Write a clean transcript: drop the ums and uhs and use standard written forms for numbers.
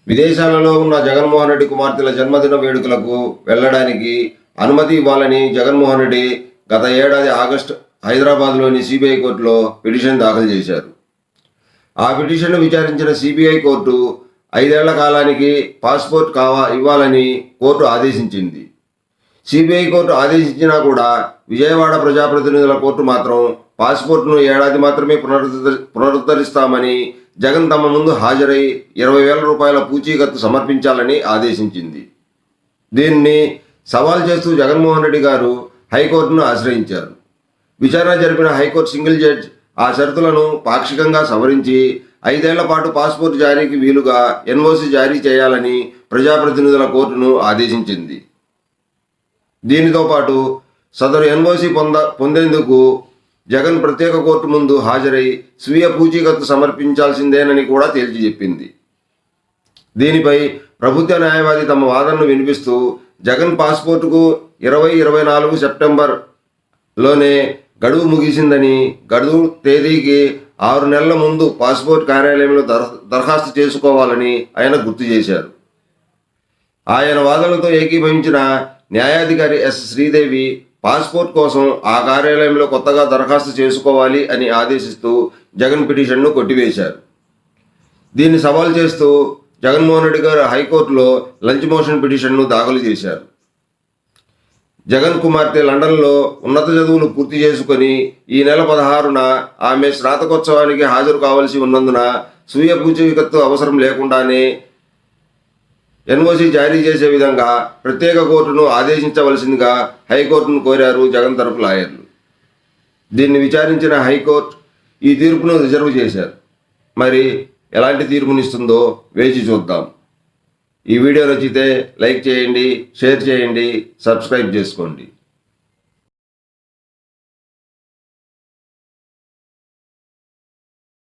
విదేశాలలో ఉన్న జగన్మోహన్ రెడ్డి కుమార్తెల జన్మదిన వేడుకలకు వెళ్లడానికి అనుమతి ఇవ్వాలని జగన్మోహన్ రెడ్డి గత ఏడాది ఆగస్టు హైదరాబాద్లోని సిబిఐ కోర్టులో పిటిషన్ దాఖలు చేశారు. ఆ పిటిషన్ను విచారించిన సిబిఐ కోర్టు 5 ఏళ్ల కాలానికి పాస్పోర్ట్ ఇవ్వాలని కోర్టు ఆదేశించింది. సిబిఐ కోర్టు ఆదేశించినా కూడా విజయవాడ ప్రజాప్రతినిధుల కోర్టు మాత్రం పాస్పోర్ట్ను ఏడాది మాత్రమే పునరుద్ధరిస్తామని జగన్ తమ ముందు హాజరై 20,000 రూపాయల పూచీకత్తు సమర్పించాలని ఆదేశించింది. దీన్ని సవాల్ చేస్తూ జగన్మోహన్ రెడ్డి గారు హైకోర్టును ఆశ్రయించారు. విచారణ జరిపిన హైకోర్టు సింగిల్ జడ్జ్ ఆ షరతులను పాక్షికంగా సవరించి 5 ఏళ్ల పాటు పాస్పోర్ట్ జారీకి వీలుగా ఎన్ఓసి జారీ చేయాలని ప్రజాప్రతినిధుల కోర్టును ఆదేశించింది. దీనితో పాటు సదరు ఎన్ఓసి పొందేందుకు జగన్ ప్రత్యేక కోర్టు ముందు హాజరై స్వీయ పూచీకత్తు సమర్పించాల్సిందేనని కూడా తేల్చి చెప్పింది. దీనిపై ప్రభుత్వ న్యాయవాది తమ వాదనను వినిపిస్తూ జగన్ పాస్పోర్టుకు 2024 సెప్టెంబర్లోనే గడువు ముగిసిందని, గడువు తేదీకి 6 నెలల ముందు పాస్పోర్ట్ కార్యాలయంలో దరఖాస్తు చేసుకోవాలని ఆయన గుర్తు చేశారు. ఆయన వాదనలతో ఏకీభవించిన న్యాయాధికారి ఎస్ శ్రీదేవి పాస్పోర్ట్ కోసం ఆ కార్యాలయంలో కొత్తగా దరఖాస్తు చేసుకోవాలి అని ఆదేశిస్తూ జగన్ పిటిషన్ను కొట్టివేశారు. దీన్ని సవాల్ చేస్తూ జగన్మోహన్ రెడ్డి గారు హైకోర్టులో లంచ్ మోషన్ పిటిషన్ను దాఖలు చేశారు. జగన్ కుమార్తె లండన్లో ఉన్నత చదువులు పూర్తి చేసుకొని ఈ నెల 16న ఆమె స్నాతకోత్సవానికి హాజరు కావాల్సి ఉన్నందున స్వీయ పూచీకత్తు అవసరం లేకుండానే ఎన్ఓసి జారీ చేసే విధంగా ప్రత్యేక కోర్టును ఆదేశించవలసిందిగా హైకోర్టును కోరారు జగన్ తరపు లాయర్లు. దీన్ని విచారించిన హైకోర్టు ఈ తీర్పును రిజర్వ్ చేశారు. మరి ఎలాంటి తీర్పునిస్తుందో వేచి చూద్దాం. ఈ వీడియో నచ్చితే లైక్ చేయండి, షేర్ చేయండి, సబ్స్క్రైబ్ చేసుకోండి.